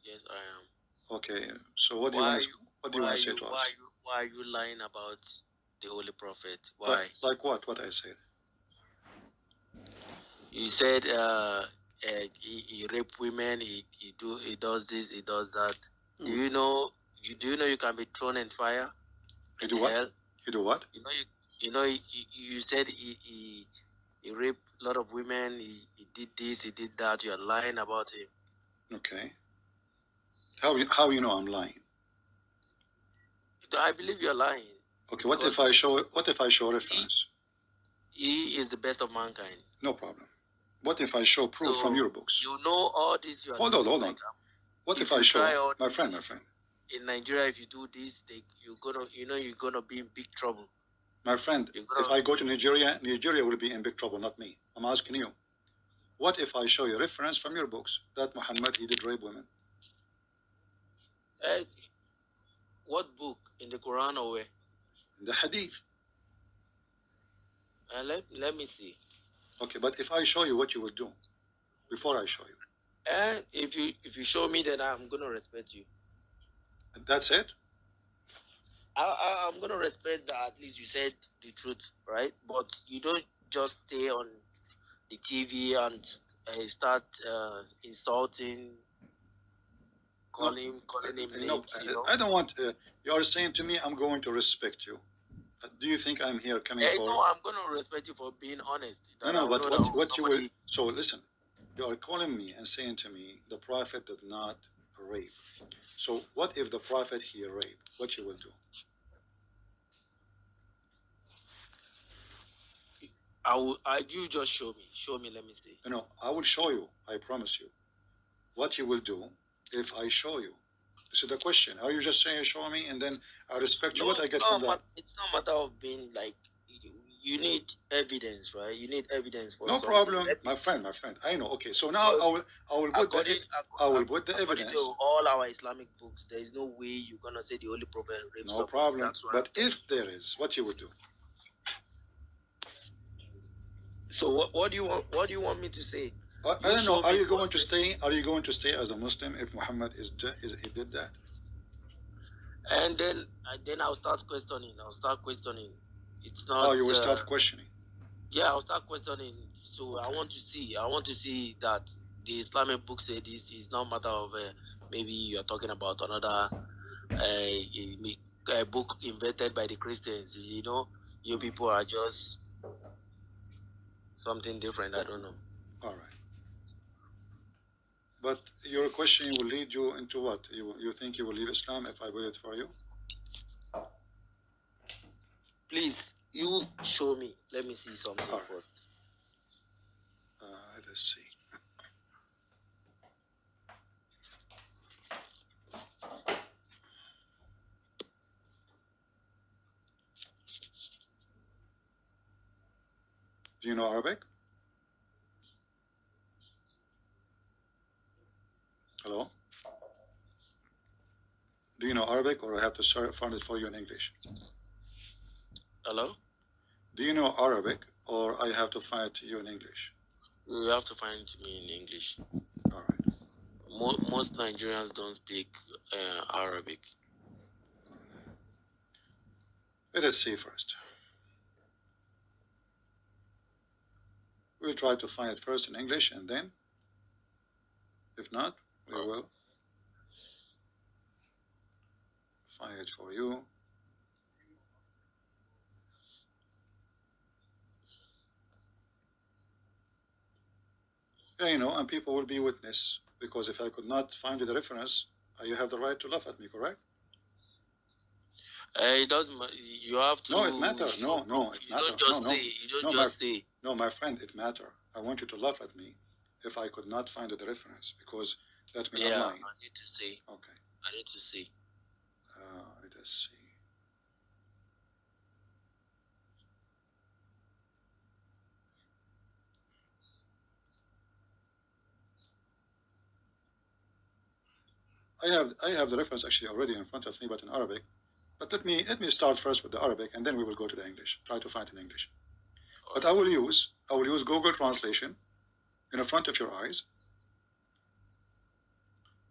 yes, I am. Okay, so what do you Why want are to you, what do you want to say to us? why are you lying about the Holy Prophet? Like Why? like what? What I said? You said he rape women, he does this, he does that. Do Hmm. you know you can be thrown in fire You in do what? hell? You do what? You said he raped a lot of women, he did this, he did that, you're lying about him. Okay. How you know I'm lying? I believe you're lying. Okay. Because What if I show reference? he is the best of mankind. No problem. What if I show proof from So your books? you know all this you are Hold on, doing. hold Like on. What if if I you try show, all my this friend, my friend, in Nigeria, if you do this, you're gonna be in big trouble. my friend? You're If gonna I go to Nigeria, Nigeria will be in big trouble, not me. I'm asking you. What if I show you reference from your books that Muhammad he did rape women? uh, what book in the Quran or where? In the Hadith. Let me see. Okay, but if I show you, what you will do before I show you? And if you show me, then I'm gonna respect you. That's it. I'm gonna respect that at least you said the truth, right? But you don't just stay on the TV and start insulting, No, calling him no, names. I don't want. You are saying to me, I'm going to respect you. Do you think I'm here coming for? No, I'm gonna respect you for being honest. No, That I no. will But know that what you will? somebody. So listen, you are calling me and saying to me, the prophet did not rape. So what if the prophet he raped? What you will do? You just show me. Show me. Let me see. No, I will show you. I promise you. What you will do if I show you? This is the question. Are you just saying show me and then I respect you? No, What I get from that? it's not matter of being like. You need evidence, right? You need evidence for No something. problem, Let me my see. friend, my friend. I know. Okay, so now Because I will put the according to evidence. all our Islamic books, there is no way you're gonna say the Holy Prophet raped No somebody. problem. That's what I'm But telling if there is, what you would do? you. So what do you want? What do you want me to say? I You don't know. show Are me you going first. to stay? Are you going to stay as a Muslim if Muhammad is he did that? And then I'll start questioning. I'll start questioning. It's Oh, not. you will start questioning. Yeah, I'll start questioning. So Okay. I want to see that the Islamic book said this is not matter of maybe you are talking about another a book invented by the Christians. You know, you people are just something different. I don't know. All right. But your question will lead you into what? You think you will leave Islam if I will it for you? Please, you show me. Let me see something All right. first. Let's see. Do you know Arabic? Hello? Do you know Arabic or I have to find it for you in English? Hello? Do you know Arabic or I have to find it to you in English? You have to find it to me in English. All right. Most Nigerians don't speak Arabic. Let us see first. We'll try to find it first in English and then, if not, we will find it for you. Yeah, you know, and people will be witness because if I could not find you the reference, you have the right to laugh at me, correct? It doesn't. You have to. No, it matters. No, no, it You matter. don't just No, no, say. You don't no, just say. no, my friend, it matter. I want you to laugh at me if I could not find the reference because that means I'm Yeah, lying. I need to see. Okay. I need to see. Let us see. I have the reference actually already in front of me, but in Arabic. But let me start first with the Arabic, and then we will go to the English. Try to find it in English. But I will use Google Translation in front of your eyes.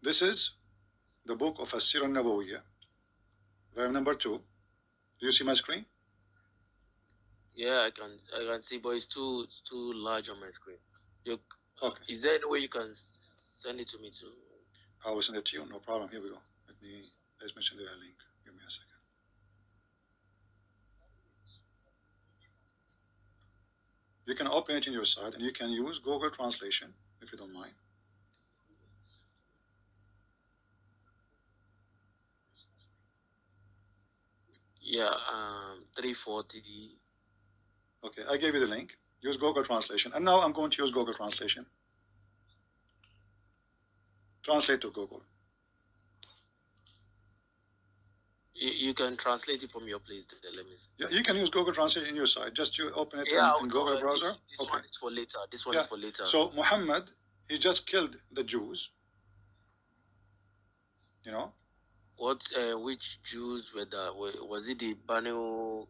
This is the book of As-Sirah Nabawiyya, volume number 2. Do you see my screen? Yeah, I can see, but it's too large on my screen. Okay. Is there any way you can send it to me too? I will send it to you. No problem. Here we go. Let me send you a link. Give me a second. You can open it in your side, and you can use Google Translation if you don't mind. Yeah, 340. Okay, I gave you the link. Use Google Translation. And now I'm going to use Google Translation. Translate to Google. You can translate it from your place. Let me see. Yeah, you can use Google Translate in your side. Just you open it in Google browser. This one is for later. This one is for later. So Muhammad, he just killed the Jews. You know? What? Which Jews were that? Was it the Banu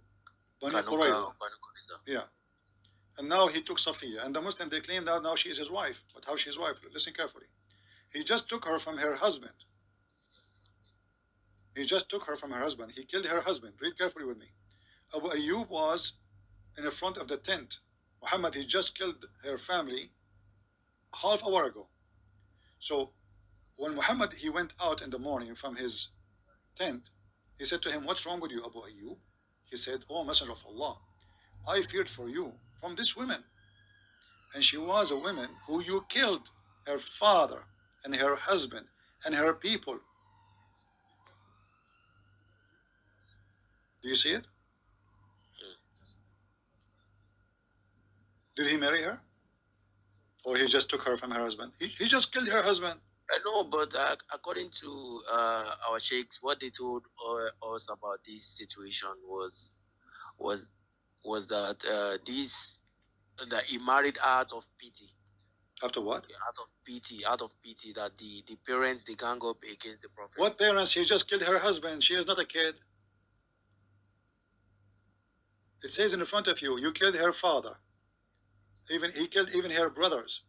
Qurayza? Yeah. And now he took Safiya, and the Muslim, they claim that now she is his wife. But how she's his wife? Listen carefully. He just took her from her husband. He just took her from her husband. He killed her husband. Read carefully with me. Abu Ayyub was in the front of the tent. Muhammad, he just killed her family half hour ago. So when Muhammad, he went out in the morning from his tent, he said to him, "What's wrong with you, Abu Ayyub?" He said, "Oh, Messenger of Allah, I feared for you from this woman. And she was a woman who you killed, her father and her husband and her people." Do you see it? Did he marry her? Or he just took her from her husband? He just killed her husband. I know, but according to our sheikhs, what they told us about this situation was that that he married out of pity. After what? Out of pity that the parents, they gang up against the prophet. What parents? He just killed her husband. She is not a kid. It says in front of you, you killed her father. He killed even her brothers.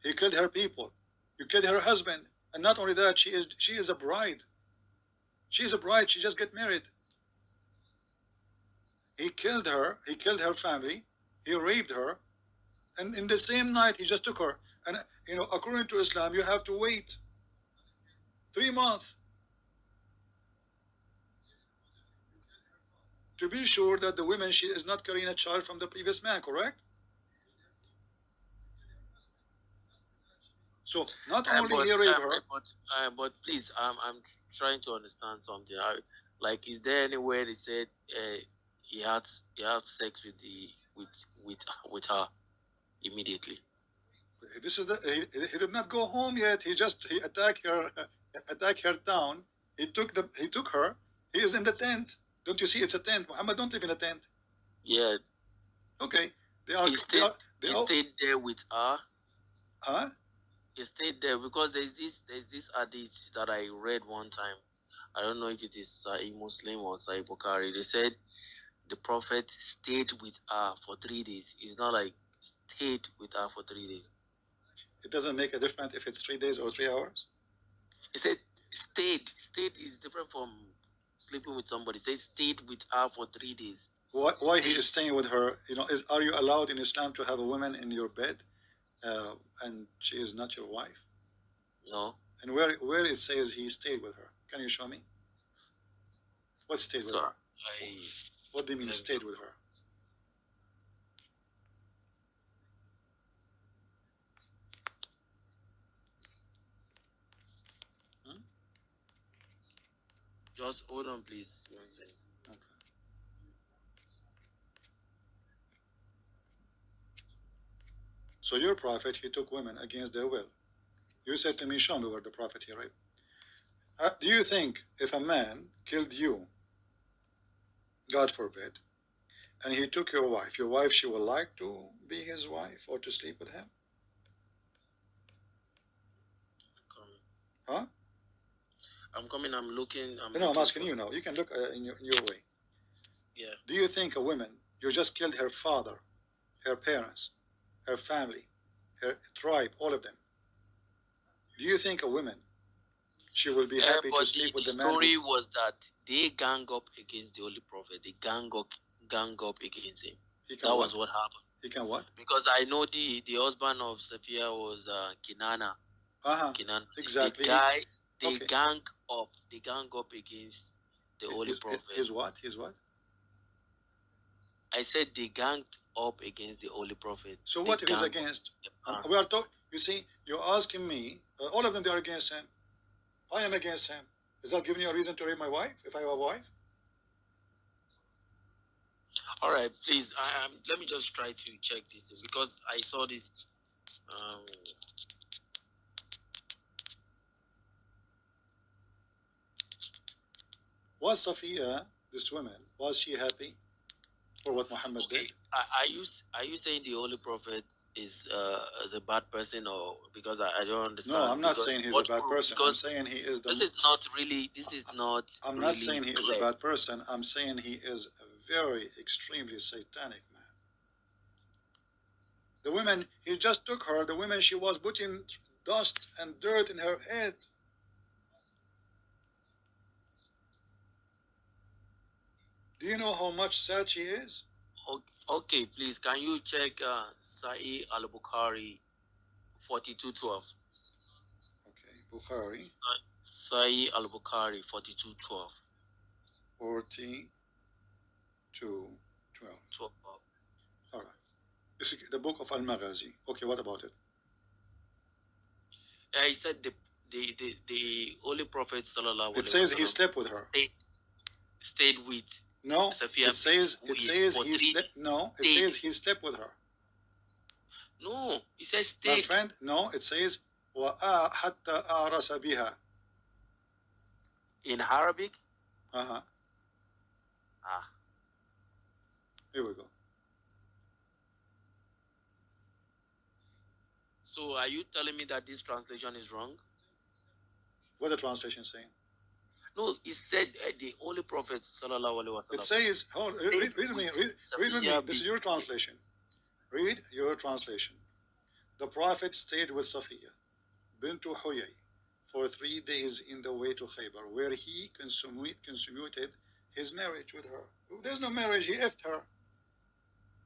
He killed her people. You killed her husband. And not only that, she is a bride. She is a bride. She just got married. He killed her. He killed her family. He raped her. And in the same night, he just took her. And, you know, according to Islam, you have to wait 3 months to be sure that the woman, she is not carrying a child from the previous man, correct? So not only he raped her, but please, I'm trying to understand something. Like, is there anywhere they said he had sex with her immediately? This is he did not go home yet. He attacked her town. He took her. He is in the tent. Don't you see? It's a tent. Muhammad don't live in a tent. Yeah. Okay. He stayed there with her. Huh? He stayed there because there's this hadith that I read one time. I don't know if it is Sahih Muslim or Sahih Bukhari. They said the prophet stayed with her for 3 days. It's not like stayed with her for 3 days. It doesn't make a difference if it's 3 days or 3 hours. He said stayed. Stayed is different from sleeping with somebody. Say stayed with her for 3 days. Why he is staying with her? You know, are you allowed in Islam to have a woman in your bed, and she is not your wife? No. And where it says he stayed with her? Can you show me? What stayed with her? What do you mean stayed with her? Just hold on, please. One second. Okay. So your prophet, he took women against their will. You said to me, show me where the prophet he raped. Do you think if a man killed you, God forbid, and he took your wife, she will like to be his wife or to sleep with him? Huh? I'm coming. I'm looking. I'm asking you now. You can look in your way. Yeah. Do you think a woman, you just killed her father, her parents, her family, her tribe, all of them? Do you think a woman, she will be happy to But sleep with the the man who story was that they gang up against the Holy Prophet. They gang up against him. he can That what? was what happened. He can what? Because I know the husband of Sophia was Kinana. Uh-huh. Kinana. Exactly. Okay. They gang up against the Holy His, Prophet. his what? His what? I said they ganged up against the Holy Prophet. So They what if he's ganged against? up. We are talking. You see, you're asking me. All of them, they are against him. I am against him. Is that giving you a reason to rape my wife? If I have a wife? All right, please. Let me just try to check this because I saw this. Um, Was Safiya, this woman, was she happy for what Muhammad okay. did? Are you saying the Holy Prophet is a bad person, or because I don't understand? No, I'm not because saying he's a bad person. I'm saying he is the. This is not really. This is not. I'm really not saying he is a clear. bad person. I'm saying he is a very extremely satanic man. The woman, he just took her. The woman, she was putting dust and dirt in her head. Do you know how much sad she is? Okay, please, can you check Sahih al-Bukhari 42:12? Okay, Bukhari Sahih al-Bukhari 42:12. 42:12. All right. This is the book of Al-Maghazi. Okay, what about it? He said the Holy Prophet sallallahu It says he slept with her. Stayed with. No, Sophia it says he slept. No, it says he slept with her. No, it says stayed. My friend, no, it says حتى أعرس بها. In Arabic? Uh-huh. Ah. Here we go. So are you telling me that this translation is wrong? What the translation saying? No, it said the Holy Prophet sallallahu alaihi wasallam. It says, hold, read with me. Read with me. This is your translation. Read your translation. The Prophet stayed with Safiya bint Huyay for 3 days in the way to Khaybar, where he consummated his marriage with her. There's no marriage, he effed her.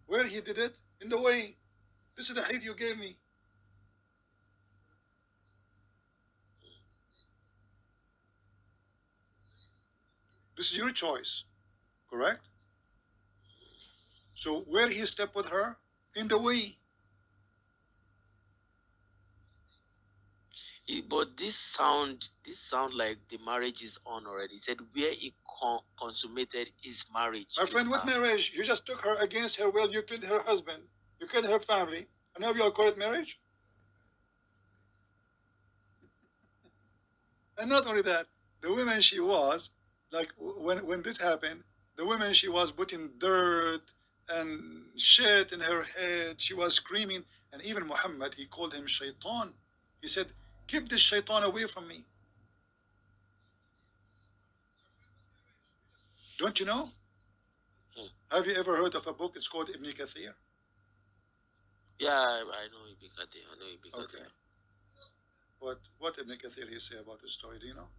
Where he did it? In the way. This is the hadith you gave me. This is your choice, correct? So where he slept with her? In the way. But this sound like the marriage is on already. He said where he consummated his marriage. My friend, what marriage? You just took her against her will. You killed her husband. You killed her family. And now you all call it marriage? And not only that, the woman she was, like when this happened, the woman she was putting dirt and shit in her head. She was screaming. And even Muhammad, he called him shaitan. He said, keep this shaitan away from me. Don't you know? Have you ever heard of a book? It's called Ibn Kathir. Yeah, I know Ibn Kathir. Okay. What Ibn Kathir he say about this story? Do you know?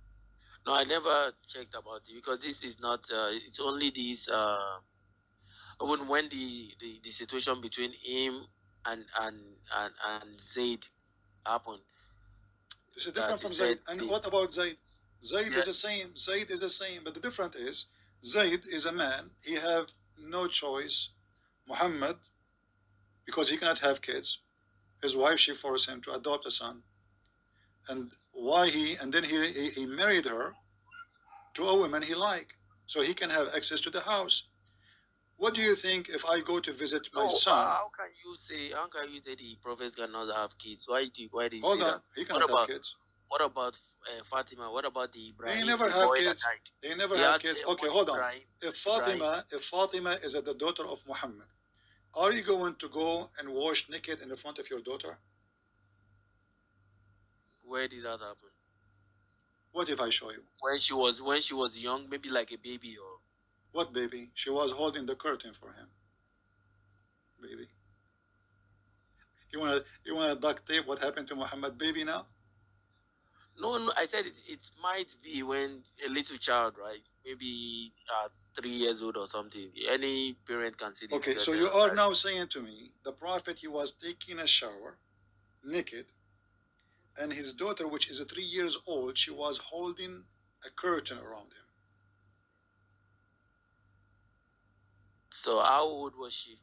No, I never checked about it because this is not. It's only this. Even when the situation between him and Zaid happened. This is different from Zaid. And what about Zaid? Zaid is the same. Zaid is the same. But the difference is, Zaid is a man. He have no choice. Muhammad, because he cannot have kids, his wife, she forced him to adopt a son. And then he married her to a woman he liked, so he can have access to the house. What do you think if I go to visit my son? How can you say the prophets cannot have kids? Why do you Hold say on, that? he cannot have kids. What about Fatima? What about the Ibrahim? They never have kids. They never have kids. Okay, hold on. If Fatima is the daughter of Muhammad, are you going to go and wash naked in the front of your daughter? Where did that happen? What if I show you? When she was young, maybe like a baby or. What baby? She was holding the curtain for him. Baby. You wanna duct tape what happened to Muhammad baby now? No, no, I said it might be when a little child, right? Maybe at 3 years old or something. Any parent can see the Okay, so deserted you of are that. now saying to me the Prophet he was taking a shower naked, and his daughter, which is 3 years old, she was holding a curtain around him. So how old was she?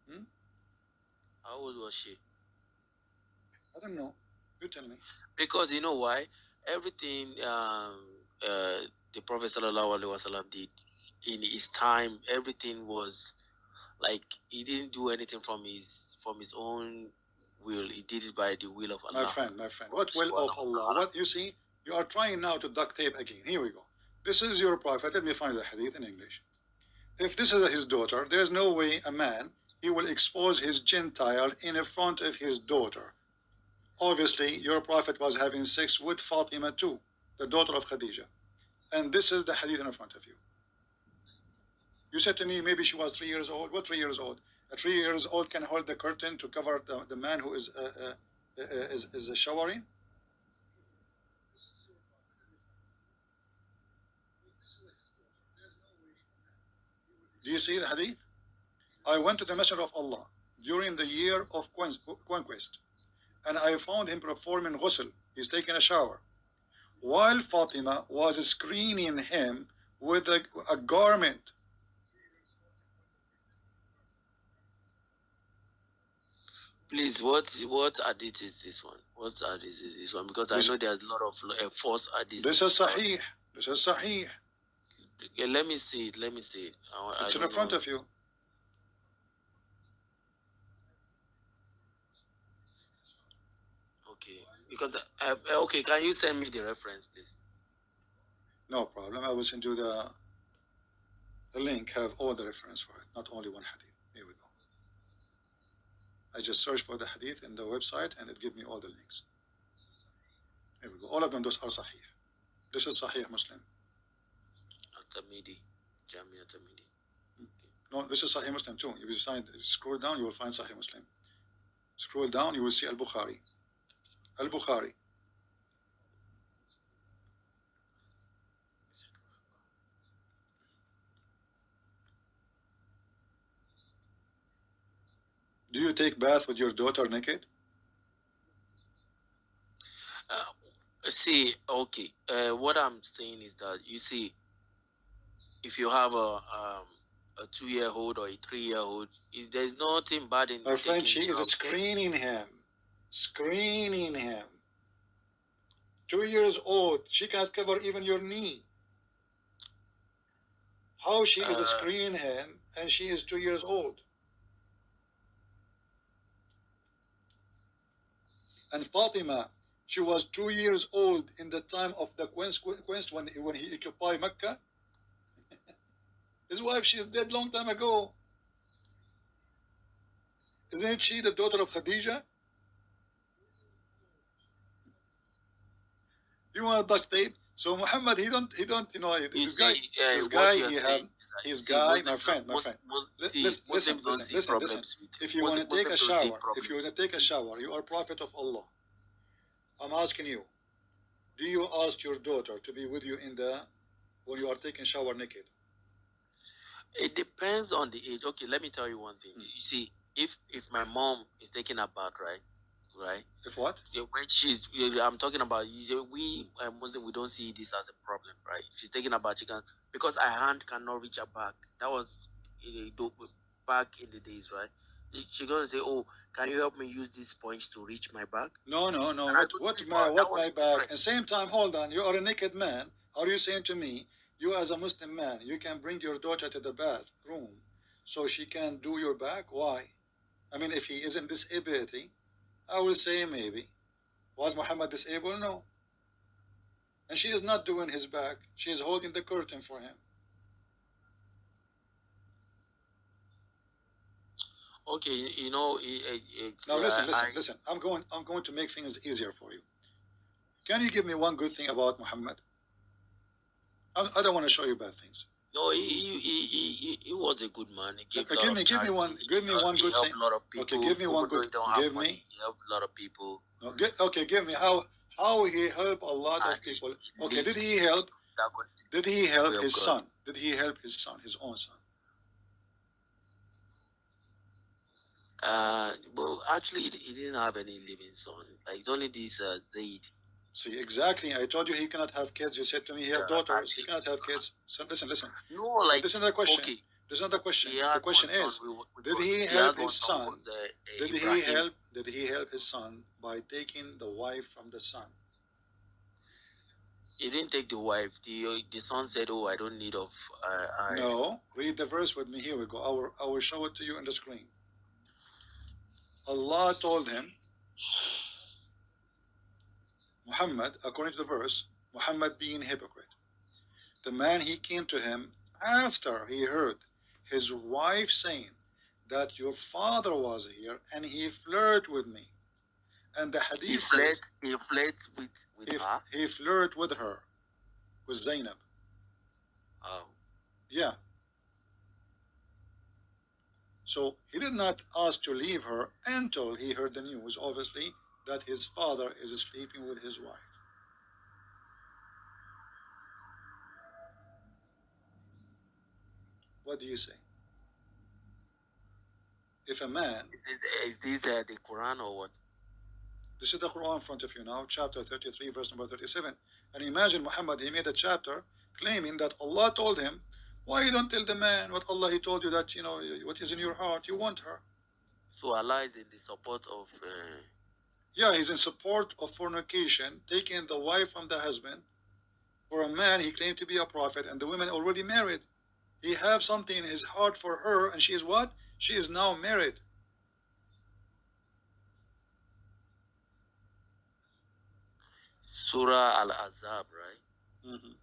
Hmm? How old was she? I don't know. You tell me. Because you know why? Everything the Prophet sallallahu alaihi wasallam did in his time, everything was like he didn't do anything from his own will. He did it by the will of Allah. My friend, what will of Allah? What you see? You are trying now to duct tape again. Here we go. This is your Prophet. Let me find the hadith in English. If this is his daughter, there is no way a man he will expose his Gentile in front of his daughter. Obviously, your Prophet was having sex with Fatima too, the daughter of Khadija. And this is the hadith in front of you. You said to me maybe she was 3 years old. What 3 years old? A 3 years old can hold the curtain to cover the man who is showering. Do you see the hadith? I went to the Messenger of Allah during the year of conquest, and I found him performing ghusl. He's taking a shower, while Fatima was screening him with a garment. Please, what hadith is this one? What hadith is this one? Because I This know there's a lot of false this hadiths. is sahih. This is sahih. Okay, let me see it. Let me see it. I It's in don't front know. of you. Okay, because okay, can you send me the reference, please? No problem. I will send you the link. Have all the reference for it, not only one hadith. Here we go. I just searched for the hadith in the website, and it gives me all the links. Here we go. All of them, those are sahih. This is sahih Muslim. Atamidi, Jamia Atamidi. No, this is Sahih Muslim too. If you scroll down, you will find Sahih Muslim. Scroll down, you will see Al Bukhari. Al Bukhari. Do you take bath with your daughter naked? See, okay. What I'm saying is that you see, if you have a 2-year-old or a 3-year-old, there's nothing bad in My friend, taking she is shower. screening him. Screening him. 2 years old. She can't cover even your knee. How she is screening him and she is 2 years old? And Fatima, she was 2 years old in the time of the conquest when he occupied Mecca. His wife, she's dead long time ago. Isn't she the daughter of Khadija? You want duct tape? So Muhammad, he don't, this guy, my friend, listen, If you want to take a shower, you are prophet of Allah. I'm asking you, do you ask your daughter to be with you when you are taking shower naked? It depends on the age. Okay, let me tell you one thing. You see, if my mom is taking a bath, right? If what? When I'm talking about we Muslim, we don't see this as a problem, right? If she's taking a bath, she can, because her hand cannot reach her back. That was back in the days, right? She's gonna say, "Oh, can you help me use this sponge to reach my back?" No. What my back? At the same time, hold on. You are a naked man. Are you saying to me, you as a Muslim man, you can bring your daughter to the bathroom so she can do your back? Why? I mean, if he isn't disabled, I will say maybe. Was Muhammad disabled? No. And she is not doing his back. She is holding the curtain for him. Okay, now listen. I'm going to make things easier for you. Can you give me one good thing about Muhammad? I don't want to show you bad things. No, he was a good man. He gave give me one good he helped thing. A lot of people. Okay, give me one good. He helped a lot of people. No, okay, give me how how he helped a lot of and people. he Okay, lived did he help? according to Did he the help way of his God. son? Did he help his son, his own son? Well, actually, he didn't have any living son. Like, it's only this Zaid. See, exactly. I told you he cannot have kids. You said to me he have Yeah, daughters. He cannot have kids. So listen, listen. no, But like, this is not the question. okay, This is not the question. he The had one question son, is, which did was he he had help one his son son? was Did he Ibrahim. help? Did he help his son by taking the wife from the son? He didn't take the wife. The son said, "Oh, I don't need of I." No. Read the verse with me. Here we go. I will show it to you on the screen. Allah told him, Muhammad, according to the verse, Muhammad being hypocrite. The man he came to him after he heard his wife saying that your father was here and he flirted with me. And the He hadith fled. says He fled with her. he flirted with her, with Zainab. Oh, Yeah. So he did not ask to leave her until he heard the news, obviously, that his father is sleeping with his wife. What do you say? If a man, is this the Quran or what? this is the Quran in front of you now, chapter 33, verse number 37. And imagine Muhammad, he made a chapter claiming that Allah told him, why you don't tell the man what Allah he told you that, what is in your heart, you want her. So Allah is in the support of. Yeah, he's in support of fornication, taking the wife from the husband. For a man, he claimed to be a prophet, and the women already married. He have something in his heart for her, and she is what? She is now married. Surah Al Azab, right? Mm-hmm.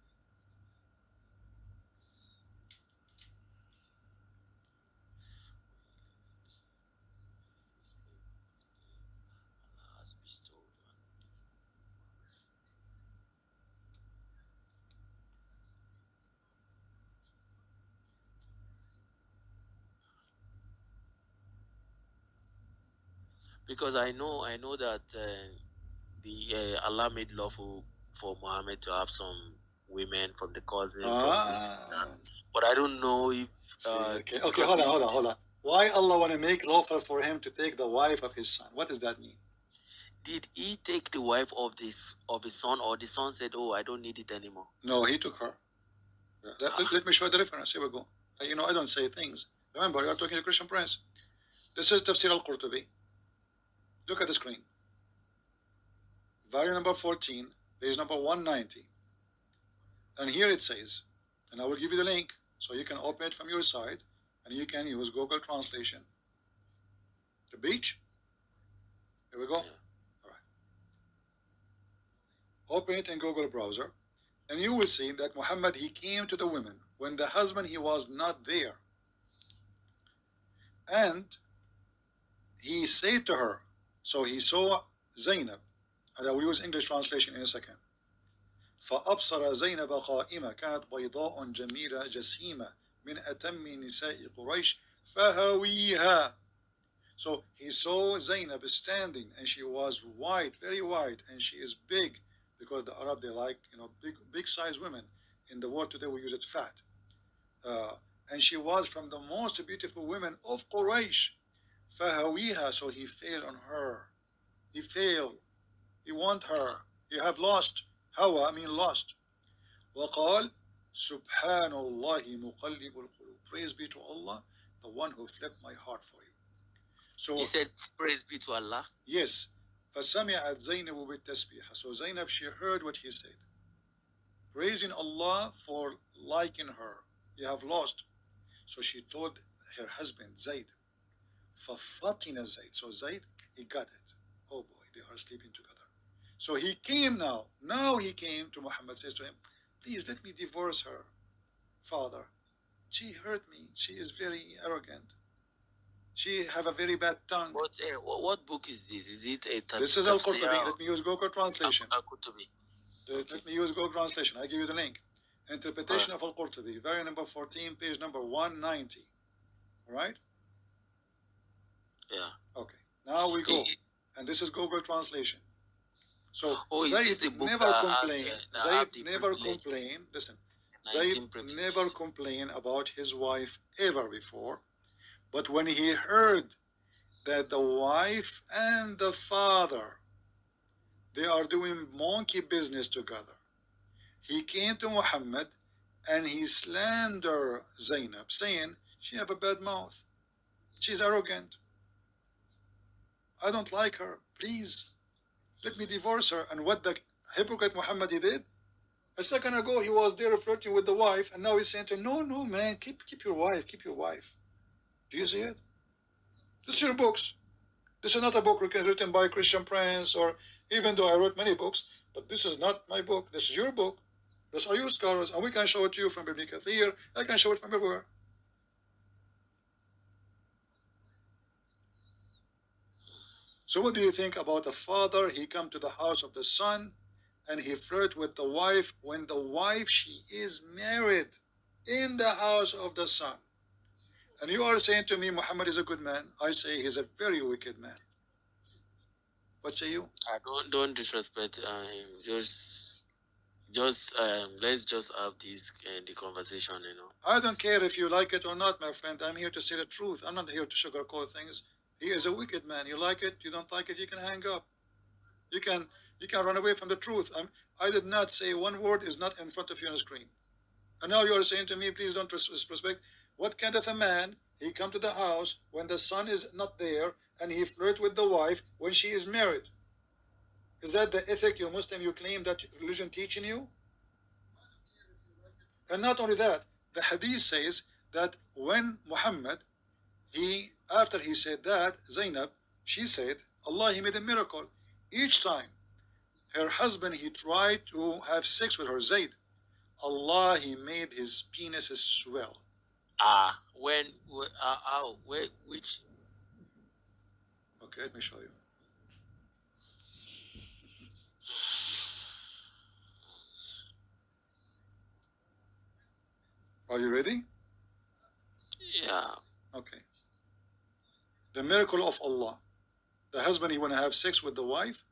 Allah has bestowed on. Because I know that the Allah made lawful for Muhammad to have some women from the cousins of this and that. But I don't know if See, okay, because hold on. Why Allah want to make lawful for him to take the wife of his son? What does that mean? Did he take the wife of his son, or the son said, "Oh, I don't need it anymore"? No, he took her. Let me show the reference. Here we go. I don't say things. Remember, you are talking to Christian Prince. This is Tafsir al-Qurtubi. Look at the screen. Volume number 14, page number 190. And here it says, and I will give you the link so you can open it from your side and you can use Google Translation. The beach. Here we go. Yeah. All right. Open it in Google browser, and you will see that Muhammad, he came to the women when the husband, he was not there. And he said to her, so he saw Zainab, and I will use English translation in a second. فأبصر زينب قائمة كانت بيضاء جميلة جسيمة من أتم نساء قريش فهويها. So he saw Zainab standing, and she was white, very white, and she is big, because the Arab, they like, big size women. In the world today we use it fat. And she was from the most beautiful women of Quraysh. فهويها, so he failed on her. He failed. He want her. You have lost. Hawa mean lost. وقال سبحان الله مقلب القلوب. Praise be to Allah, the one who flipped my heart for you. So he said, "Praise be to Allah." Yes. فسمعت زينب بالتسبيح. So Zainab, she heard what he said, praising Allah for liking her. You have lost. So she told her husband Zayd. ففطن زيد. So Zayd, he got it. Oh boy, they are sleeping together. So he came now. Now he came to Muhammad, says to him, please let me divorce her, father. She hurt me. She is very arrogant. She have a very bad tongue. But what book is this? Is it a This is Al-Qurtubi. Let me use Google Translation. Al-Qurtubi. Let me use Google Translation. I give you the link. Interpretation of Al-Qurtubi, volume number 14, page number 190. All right? Yeah. Okay. Now we go. And this is Google Translation. So Oh, is this Zayd the book never complained. that Zayd have the never privilege, complained. Listen, the Zayd 19 never privileges? complained about his wife ever before. But when he heard that the wife and the father they are doing monkey business together, he came to Muhammad and he slandered Zainab, saying she have a bad mouth. She's arrogant. I don't like her. Please let me divorce her. And what the hypocrite Muhammad he did? A second ago he was there flirting with the wife, and now he's saying to her, no, no, man, keep your wife, keep your wife. Do you see it? This is your books. This is not a book written by Christian Prince, or even though I wrote many books, but this is not my book. This is your book. Those are your scholars, and we can show it to you from Ibn Kathir. I can show it from everywhere. So what do you think about a father? He come to the house of the son, and he flirt with the wife when the wife she is married in the house of the son. And you are saying to me Muhammad is a good man. I say he's a very wicked man. What say you? Don't disrespect him. Just let's just have this the conversation. I don't care if you like it or not, my friend. I'm here to say the truth. I'm not here to sugarcoat things. He is a wicked man. You like it, you don't like it, you can hang up. You can run away from the truth. I did not say one word is not in front of you on the screen. And now you are saying to me, please don't disrespect. What kind of a man? He come to the house when the son is not there, and he flirt with the wife when she is married. Is that the ethic you Muslim you claim that religion teaching you? And not only that, the hadith says that when Muhammad, after he said that, Zainab, she said, Allah, he made a miracle. Each time her husband, he tried to have sex with her, Zayd, Allah, he made his penis swell. When how where which Okay, let me show you. Are you ready? yeah. Okay. The miracle of Allah. The husband, he want to have sex with the wife,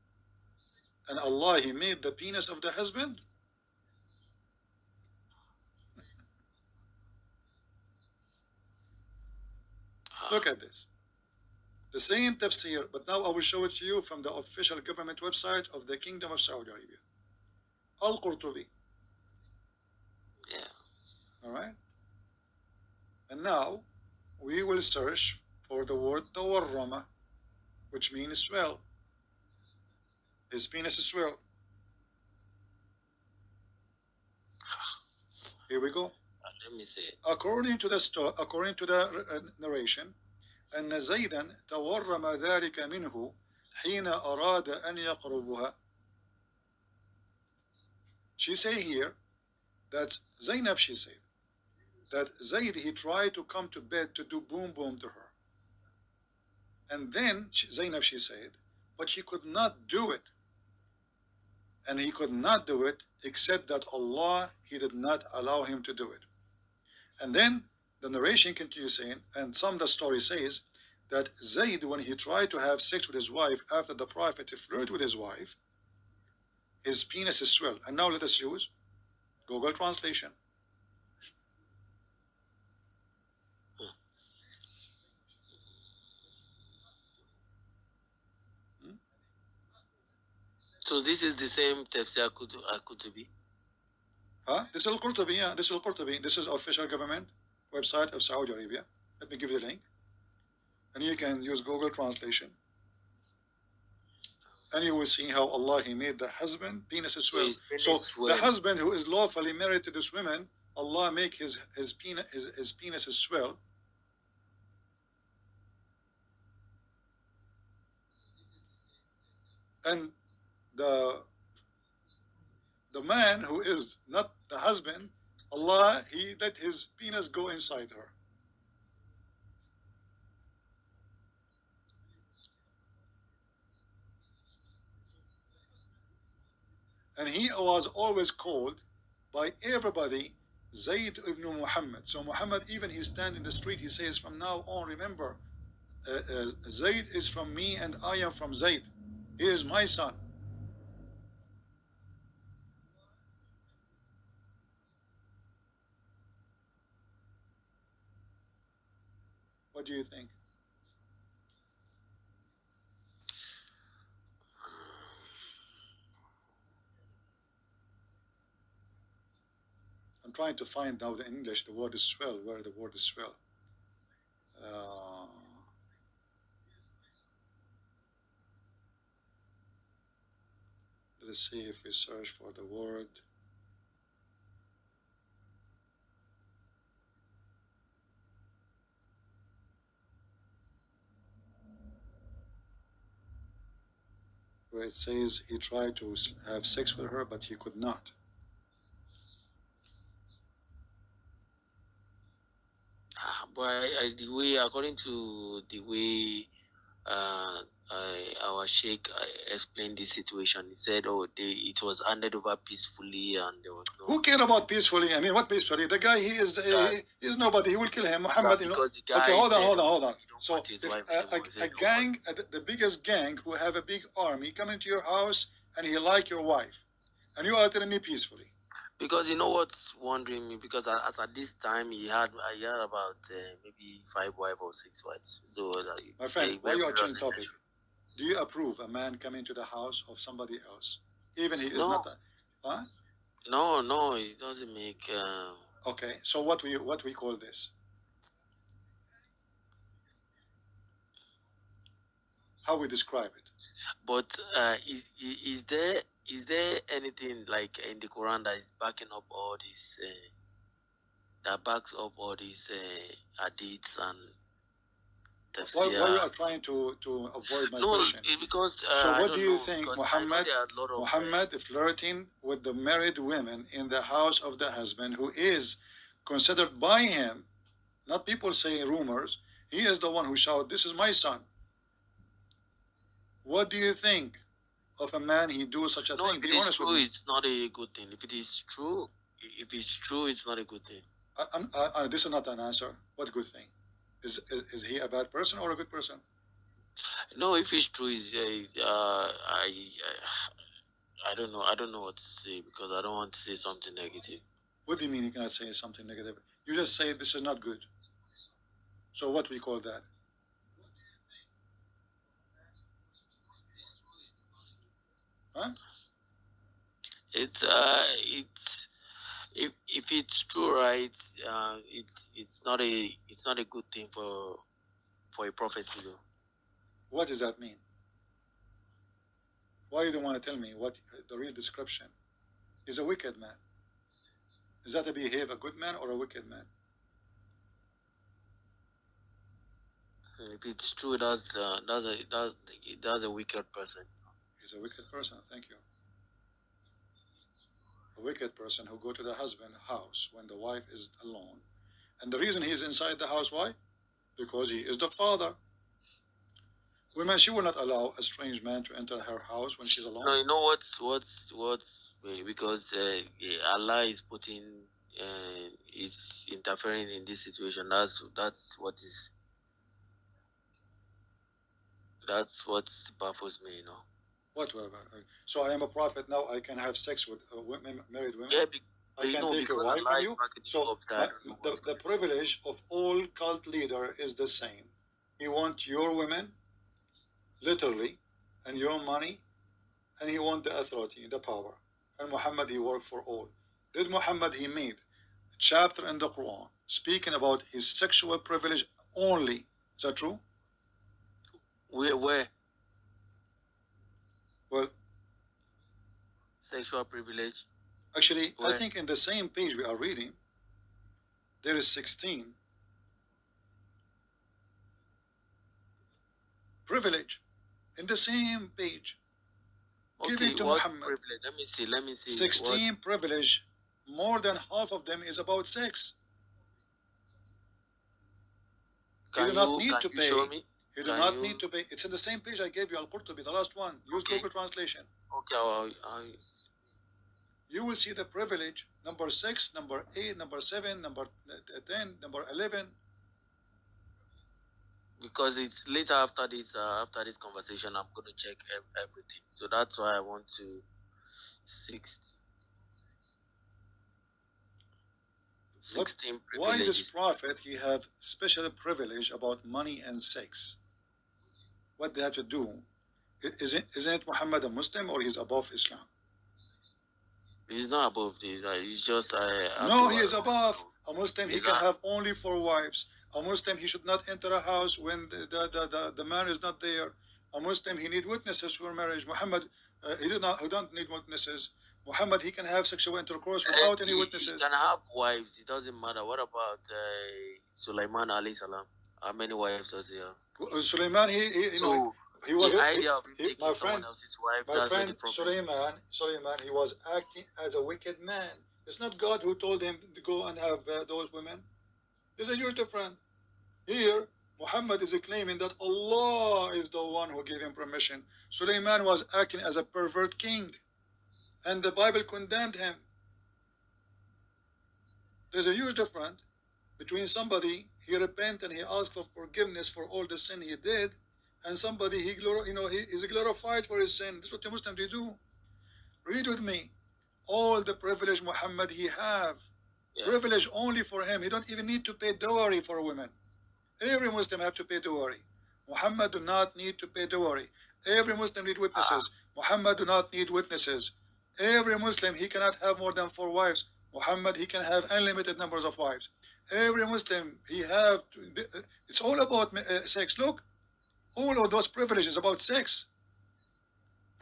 and Allah, he made the penis of the husband. Look at this. The same tafsir, but now I will show it to you from the official government website of the Kingdom of Saudi Arabia. Al-Qurtubi. Yeah. All right? And now we will search for the word tawarrama, which means swell. His penis is swell. Here we go. Let me see. According to the narration, أن زيدا تورم ذلك منه حين أراد أن يقربها. She say here that Zainab, she said that Zayd, he tried to come to bed to do boom boom to her. And then Zainab, she said, but he could not do it. And he could not do it except that Allah, he did not allow him to do it. And then the narration continues saying, and some of the story says that Zayd, when he tried to have sex with his wife after the Prophet flirted with his wife, his penis is swelled. And now let us use Google Translation. So this is the same tafsir Kutubi. Huh? This is Al-Qurtubi, yeah. This is Al-Qurtubi. This is official government website of Saudi Arabia. Let me give you the link. And you can use Google Translation. And you will see how Allah, he made the husband penis swell. So the husband who is lawfully married to this woman, Allah make his penis swell. And the man who is not the husband, Allah, he let his penis go inside her. And he was always called by everybody Zayd ibn Muhammad. So Muhammad, even he stand in the street, he says, from now on, remember, Zayd is from me and I am from Zayd. He is my son. What do you think? I'm trying to find now the English. The word is swell. Where the word is swell? Uh, let's see if we search for the word. Where it says he tried to have sex with her, but he could not. But the way, according to the way our sheikh explained the situation, he said, "Oh, it was handed over peacefully, and there was no." Who care about peacefully? I mean, what peacefully? The guy, he is nobody. He will kill him. Muhammad, you know. Because the guy Okay, hold on, said, hold on, "Oh, hold on. you don't So want his if wife anymore." He a said, "No, gang, the biggest gang who have a big army come into your house and he like your wife, and you are telling me peacefully. because you know what's wondering me, because as at this time he had about maybe 5 wives or 6 wives. So My it's friend, a why very, you are very changing topic? unnecessary. Do you approve a man coming to the house of somebody else, even he is No, not? Huh? no, it doesn't make. Okay, so what we call this? How we describe it? But is there anything like in the Quran that is backing up all these that backs up all these hadiths and Why you tafsir? are trying to avoid my No, question? because So I what do don't you know, think, because I know Muhammad? there are a lot of Muhammad flirting with the married women in the house of the husband, who is considered by him, not people saying rumors. He is the one who shouted, "This is my son." What do you think of a man he do such a no. thing? If Be it is honest with true, me. it's not a good thing. If it's true, it's not a good thing. This is not an answer. What good thing? Is he a bad person or a good person? No, if it's true, is I don't know. I don't know what to say because I don't want to say something negative. What do you mean you cannot say something negative? You just say this is not good. So what we call that? Huh? It's if it's true, right? It's not a good thing for a prophet to do. What does that mean? Why you don't want to tell me what the real description? He's a wicked man. Is that to behave a good man or a wicked man? If it's true, that's a wicked person. He's a wicked person. Thank you. A wicked person who go to the husband house when the wife is alone. And the reason he is inside the house, why? Because he is the father. Women, she will not allow a strange man to enter her house when she's No, alone. you know what's because Allah is putting is interfering in this situation. That's what baffles me. You know. Whatever. So I am a prophet now. I can have sex with women, married women. Yeah, I can take a because wife Allah from is you. backing So up that. I don't know what's the privilege of all cult leader is the same. He wants your women, literally, and your money, and he wants the authority, the power. And Muhammad, he worked for all. Did Muhammad, he made a chapter in the Quran speaking about his sexual privilege only. Is that true? where Well, sexual privilege. actually, I Where think in the same page we are reading, there is 16 privilege in the same page given okay, to what Muhammad. privilege? Let me see what 16 privilege, more than half of them is about sex. He do not need can to you show pay. me? He do Can not you need to pay. It's in the same page I gave you, Al-Qurtubi, the last one. Use okay Google Translation. okay You will see the privilege, number 6, number 8, number 7, number 10, number 11. because it's later after this conversation I'm going to check everything, so that's why I want to 6 What? 16 Why this privileges. prophet he have special privilege about money and sex? What they have to do? Isn't it Muhammad a Muslim or he's above Islam? He's not above this. He's just No, he Abdullah. is above. A Muslim he He's can not. have only four wives. A Muslim he should not enter a house when the man is not there. A Muslim he need witnesses for marriage. Muhammad he don't need witnesses. Muhammad he can have sexual intercourse without any He witnesses. can have wives. It doesn't matter. What about Sulaiman alayhi salam? How many wives does he have? Suleiman he you know So he was the idea of him taking my someone friend else's wife, my that's where the friend problem is. Suleiman he was acting as a wicked man. It's not God who told him to go and have those women. There's a huge difference. Here, Muhammad is claiming that Allah is the one who gave him permission. Suleiman was acting as a pervert king, and the Bible condemned him. There's a huge difference between somebody he repent and he asks for forgiveness for all the sin he did, and somebody he is glorified for his sin. This is what the Muslims do. Read with me. All the privilege Muhammad he have, Yeah. privilege only for him. He don't even need to pay dowry for women. Every Muslim have to pay dowry. Muhammad do not need to pay dowry. Every Muslim need witnesses. Muhammad do not need witnesses. Every Muslim he cannot have more than four wives. Muhammad he can have unlimited numbers of wives. Every Muslim he have to, it's all about sex. Look, all of those privileges about sex.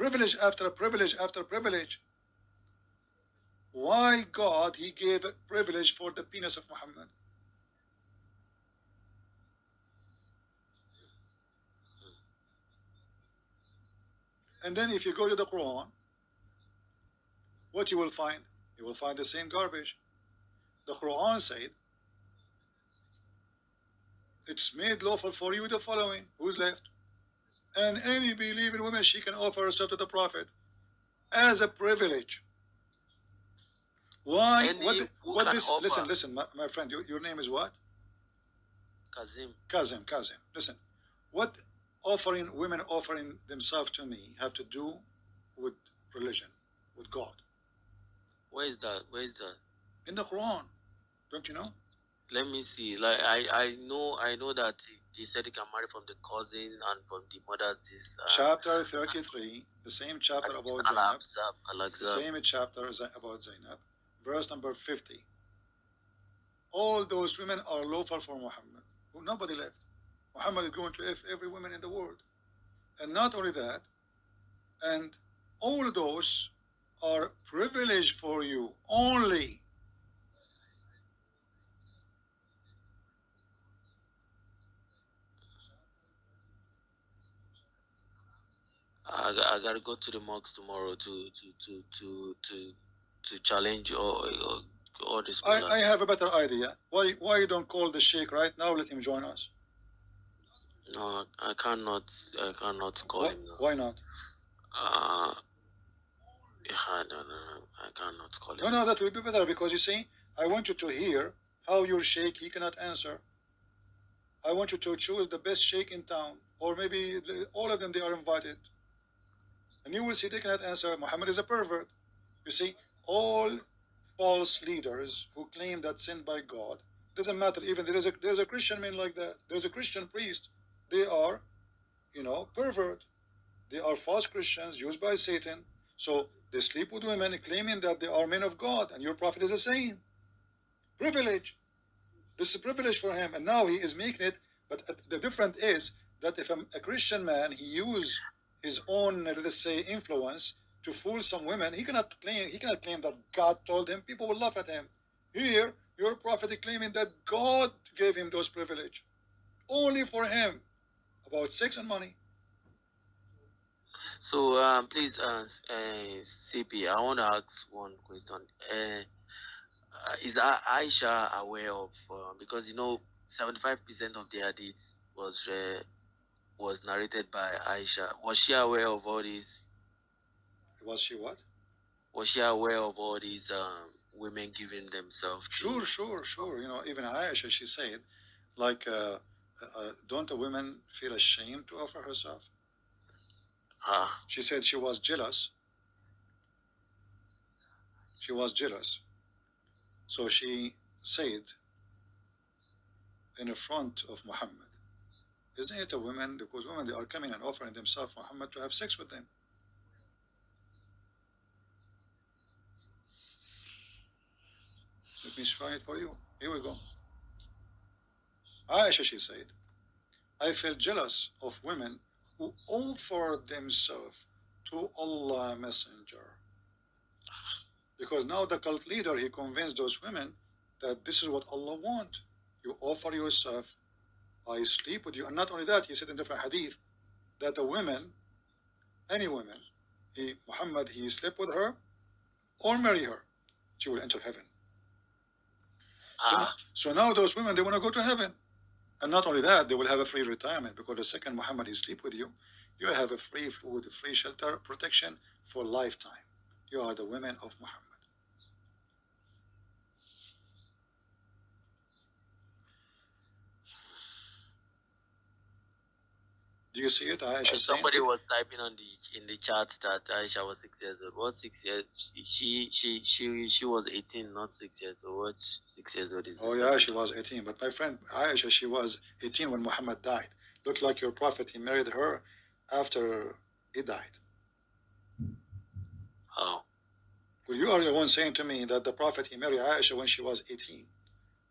Privilege after privilege after privilege. Why God he gave a privilege for the penis of Muhammad? And then if you go to the Quran, what you will find? You will find the same garbage. The Quran said, it's made lawful for you the following. Who's left? And any believing woman, she can offer herself to the Prophet as a privilege. Why? What this? Offer. Listen, my friend. Your name is what? Kazim. Kazim. Listen, what women offering themselves to me have to do with religion, with God? Where is that? In the Quran. Don't you know? Let me see. Like I know that they said he can marry from the cousin and from the mother's this chapter 33, the same chapter about Zainab. The same chapter about Zainab, verse number 50. All those women are lawful for Muhammad. Nobody left. Muhammad is going to every woman in the world. And not only that, and all those are privileged for you only. I gotta go to the mosque tomorrow to challenge all this. I have a better idea. Why you don't call the sheikh right now? Let him join us. No, I cannot call him now. Why not? No, I cannot call him. No, that will be better because you see, I want you to hear how your sheikh he cannot answer. I want you to choose the best sheikh in town, or maybe all of them they are invited, and you will see they cannot answer. Muhammad is a pervert. You see, all false leaders who claim that sent by God, doesn't matter. Even there's a Christian man like that. There's a Christian priest. They are, pervert. They are false Christians used by Satan. So they sleep with women, claiming that they are men of God, and your prophet is the same. Privilege. This is a privilege for him, and now he is making it. But the difference is that if a Christian man he use his own, let's say, influence to fool some women, he cannot claim that God told him. People will laugh at him. Here, your prophet is claiming that God gave him those privilege, only for him, about sex and money. So please, CP, I want to ask one question. Is Aisha aware of because 75% of the hadith was narrated by Aisha. Was she aware of all these? Was she what? Was she aware of all these women giving themselves? Sure. Even Aisha, she said, like, don't the women feel ashamed to offer herself? She said she was jealous. She was jealous. So she said in front of Muhammad, isn't it a woman? Because women, they are coming and offering themselves Muhammad to have sex with them. Let me try it for you. Here we go. Aisha, she said, I feel jealous of women who offer themselves to Allah Messenger. Because now the cult leader, he convinced those women that this is what Allah wants. You offer yourself, I sleep with you. And not only that, he said in different hadith that the women, any woman, Muhammad, he slept with her or marry her, she will enter heaven. So now those women, they want to go to heaven. And not only that, they will have a free retirement because the second Muhammad he sleep with you, you have a free food, free shelter, protection for lifetime. You are the women of Muhammad. Do you see it? Aisha somebody was typing on in the chat that Aisha was 6 years old. What 6 years? She was 18, not 6 years old. What 6 years old is this? Oh yeah, she was 18. But my friend Aisha, she was 18 when Muhammad died. Looked like your prophet. He married her after he died. Oh. Well, you are the one saying to me that the prophet he married Aisha when she was 18,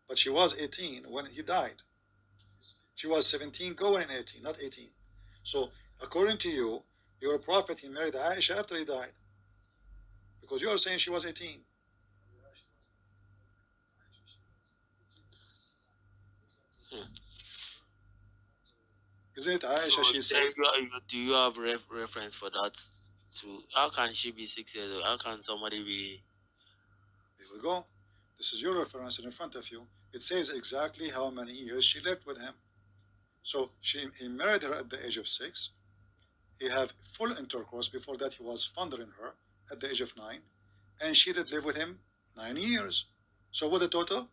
but she was 18 when he died. She was 17 going in 18, not 18. So according to you, your prophet he married Aisha after he died, because you are saying she was 18. Isn't it Aisha? So she said. Do you have reference for that? To how can she be 6 years old? How can somebody be? Here we go. This is your reference in front of you. It says exactly how many years she lived with him. So he married her at the age of 6. He had full intercourse. Before that, he was fondling her at the age of 9. And she did live with him 9 years. So what the total?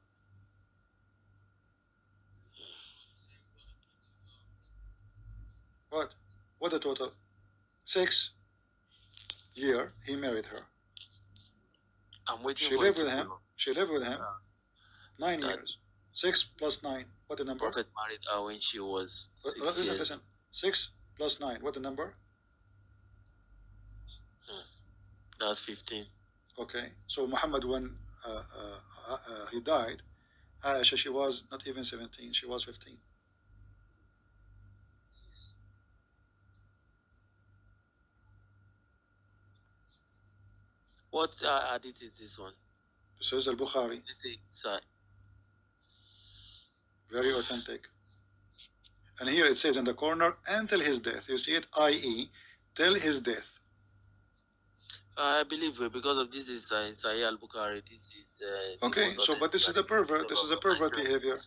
What the total? 6 years he married her. I'm waiting she for lived with him. She lived with him 9 that years. 6 plus 9. What the number? Prophet married her when she was 6 listen, years. Listen. 6 plus 9. What the number? That's 15. Okay. So Muhammad, when he died, Aisha, she was not even 17. She was 15. What hadith is this one? This is Al-Bukhari. This is very authentic. And here it says in the corner, until his death. You see it, i.e., till his death. I believe because of this is Sahih Al-Bukhari. This is okay. So, but this is the pervert. This is a pervert behavior.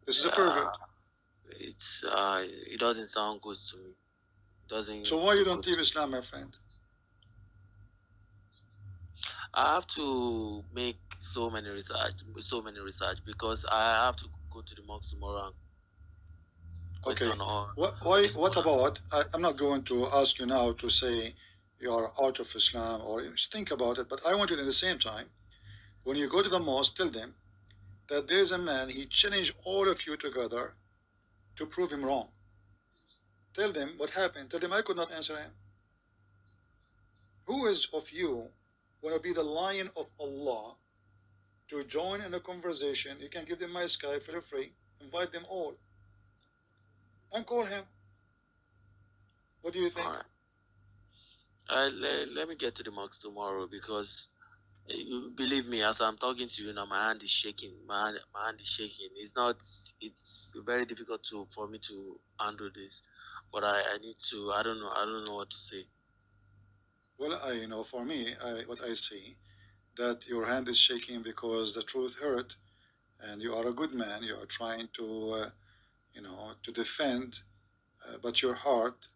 This is a pervert. It's it doesn't sound good to me. It doesn't. So why you don't leave Islam, my friend? I have to make so many research because I have to go to the mosque tomorrow. Okay. What about? I'm not going to ask you now to say you are out of Islam or think about it, but I want you at the same time, when you go to the mosque, tell them that there is a man, he challenged all of you together to prove him wrong. Tell them what happened. Tell them I could not answer him. Who is of you want to be the lion of Allah to join in a conversation? You can give them my Skype, feel free, invite them all, and call him. What do you think? All right. Let me get to the mosque tomorrow because believe me, as I'm talking to you now, my hand is shaking. My hand is shaking. It's very difficult for me to handle this, but I need to. I don't know what to say. Well, for me, what I see, that your hand is shaking because the truth hurt, and you are a good man. You are trying to, to defend, but your heart,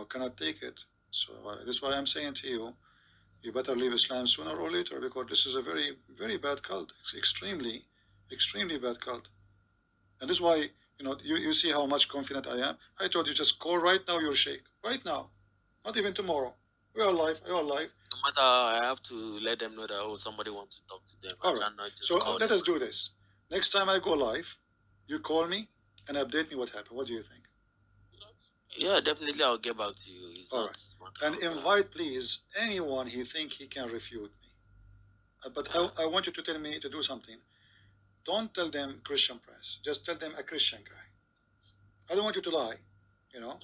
cannot take it. So this is why I'm saying to you, you better leave Islam sooner or later because this is a very, very bad cult. It's extremely, extremely bad cult. And this is why, you see how much confident I am. I told you just call right now your sheikh. Right now. Not even tomorrow. We are live. You are live. No matter how, I have to let them know that somebody wants to talk to them. All right. So let us do this. Next time I go live, you call me and update me what happened. What do you think? Yeah, definitely I'll get back to you. It's All not right. matter And of invite, please, anyone he think he can refute me. But I want you to tell me to do something. Don't tell them Christian Prince. Just tell them a Christian guy. I don't want you to lie, you know.